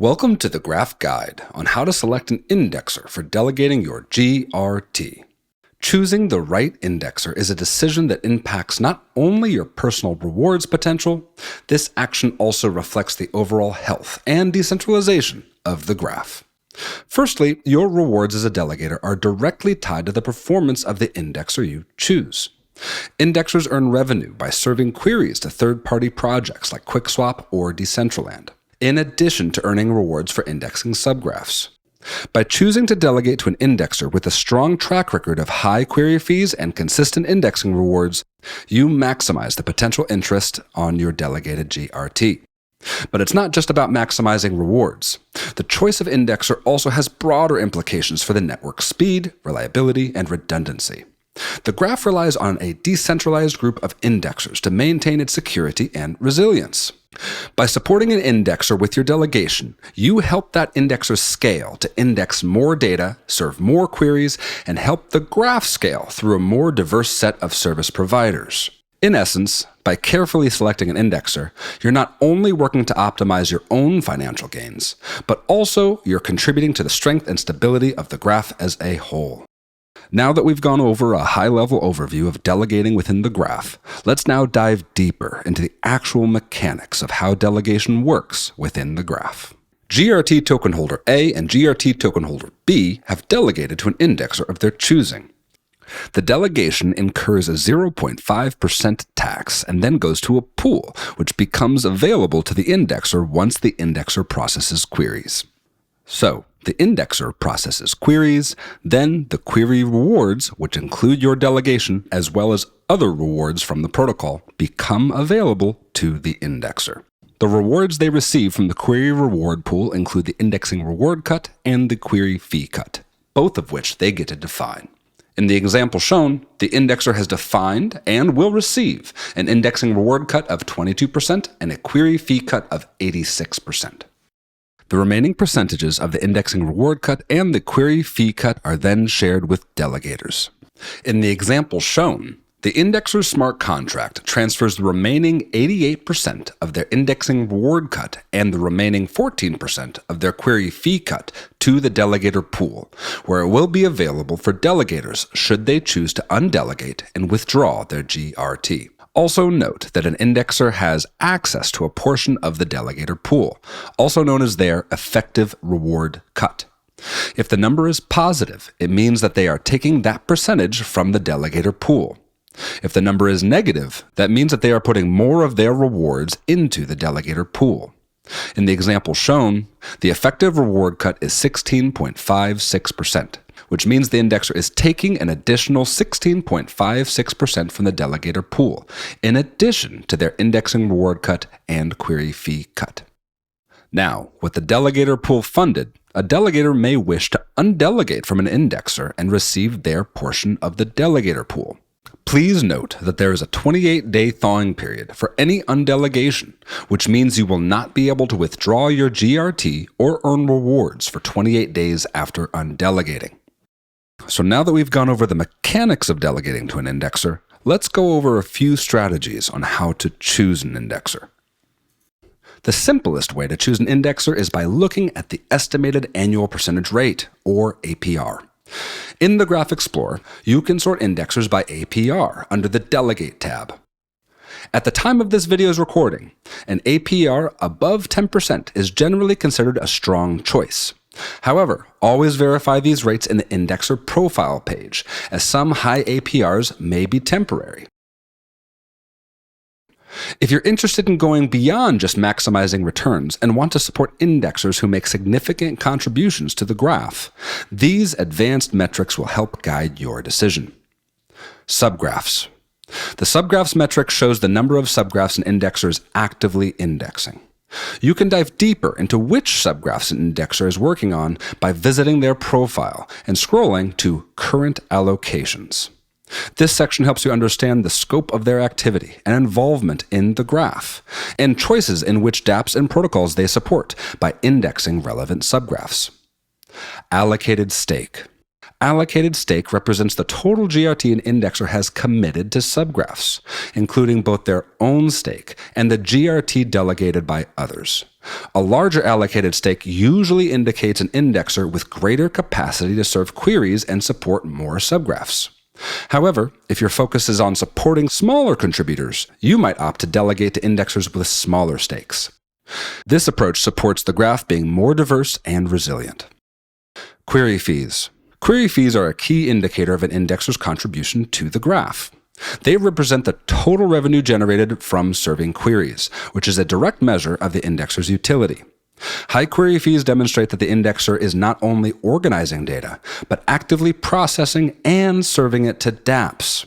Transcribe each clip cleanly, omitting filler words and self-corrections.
Welcome to the Graph Guide on how to select an indexer for delegating your GRT. Choosing the right indexer is a decision that impacts not only your personal rewards potential, this action also reflects the overall health and decentralization of the graph. Firstly, your rewards as a delegator are directly tied to the performance of the indexer you choose. Indexers earn revenue by serving queries to third-party projects like QuickSwap or Decentraland, in addition to earning rewards for indexing subgraphs. By choosing to delegate to an indexer with a strong track record of high query fees and consistent indexing rewards, you maximize the potential interest on your delegated GRT. But it's not just about maximizing rewards. The choice of indexer also has broader implications for the network's speed, reliability, and redundancy. The graph relies on a decentralized group of indexers to maintain its security and resilience. By supporting an indexer with your delegation, you help that indexer scale to index more data, serve more queries, and help the graph scale through a more diverse set of service providers. In essence, by carefully selecting an indexer, you're not only working to optimize your own financial gains, but also you're contributing to the strength and stability of the graph as a whole. Now that we've gone over a high-level overview of delegating within the graph, let's now dive deeper into the actual mechanics of how delegation works within the graph. GRT token holder A and GRT token holder B have delegated to an indexer of their choosing. The delegation incurs a 0.5% tax and then goes to a pool, which becomes available to the indexer once the indexer processes queries. So, the indexer processes queries, then the query rewards, which include your delegation as well as other rewards from the protocol, become available to the indexer. The rewards they receive from the query reward pool include the indexing reward cut and the query fee cut, both of which they get to define. In the example shown, the indexer has defined and will receive an indexing reward cut of 22% and a query fee cut of 86%. The remaining percentages of the indexing reward cut and the query fee cut are then shared with delegators. In the example shown, the indexer's smart contract transfers the remaining 88% of their indexing reward cut and the remaining 14% of their query fee cut to the delegator pool, where it will be available for delegators should they choose to undelegate and withdraw their GRT. Also note that an indexer has access to a portion of the delegator pool, also known as their effective reward cut. If the number is positive, it means that they are taking that percentage from the delegator pool. If the number is negative, that means that they are putting more of their rewards into the delegator pool. In the example shown, the effective reward cut is 16.56%. which means the indexer is taking an additional 16.56% from the delegator pool, in addition to their indexing reward cut and query fee cut. Now, with the delegator pool funded, a delegator may wish to undelegate from an indexer and receive their portion of the delegator pool. Please note that there is a 28-day thawing period for any undelegation, which means you will not be able to withdraw your GRT or earn rewards for 28 days after undelegating. So now that we've gone over the mechanics of delegating to an indexer, let's go over a few strategies on how to choose an indexer. The simplest way to choose an indexer is by looking at the estimated annual percentage rate, or APR. In the Graph Explorer, you can sort indexers by APR under the Delegate tab. At the time of this video's recording, an APR above 10% is generally considered a strong choice. However, always verify these rates in the indexer profile page, as some high APRs may be temporary. If you're interested in going beyond just maximizing returns and want to support indexers who make significant contributions to the graph, these advanced metrics will help guide your decision. Subgraphs. The subgraphs metric shows the number of subgraphs an indexer is actively indexing. You can dive deeper into which subgraphs an indexer is working on by visiting their profile and scrolling to Current Allocations. This section helps you understand the scope of their activity and involvement in the graph, and choices in which dApps and protocols they support by indexing relevant subgraphs. Allocated stake. Allocated stake represents the total GRT an indexer has committed to subgraphs, including both their own stake and the GRT delegated by others. A larger allocated stake usually indicates an indexer with greater capacity to serve queries and support more subgraphs. However, if your focus is on supporting smaller contributors, you might opt to delegate to indexers with smaller stakes. This approach supports the graph being more diverse and resilient. Query fees. Query fees are a key indicator of an indexer's contribution to the graph. They represent the total revenue generated from serving queries, which is a direct measure of the indexer's utility. High query fees demonstrate that the indexer is not only organizing data, but actively processing and serving it to dApps.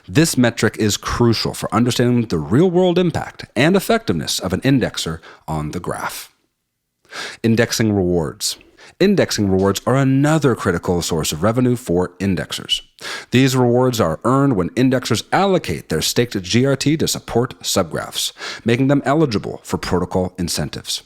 This metric is crucial for understanding the real-world impact and effectiveness of an indexer on the graph. Indexing rewards. Indexing rewards are another critical source of revenue for indexers. These rewards are earned when indexers allocate their staked GRT to support subgraphs, making them eligible for protocol incentives.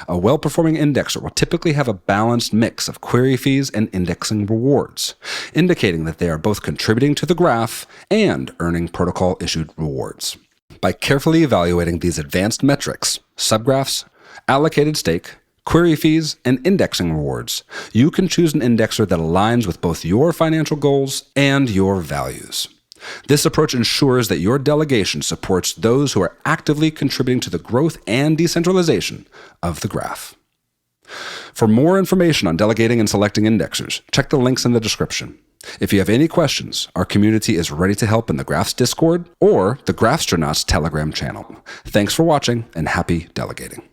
A well-performing indexer will typically have a balanced mix of query fees and indexing rewards, indicating that they are both contributing to the graph and earning protocol-issued rewards. By carefully evaluating these advanced metrics, subgraphs, allocated stake, query fees, and indexing rewards, you can choose an indexer that aligns with both your financial goals and your values. This approach ensures that your delegation supports those who are actively contributing to the growth and decentralization of the graph. For more information on delegating and selecting indexers, check the links in the description. If you have any questions, our community is ready to help in the Graphs Discord or the Graphstronauts Telegram channel. Thanks for watching and happy delegating.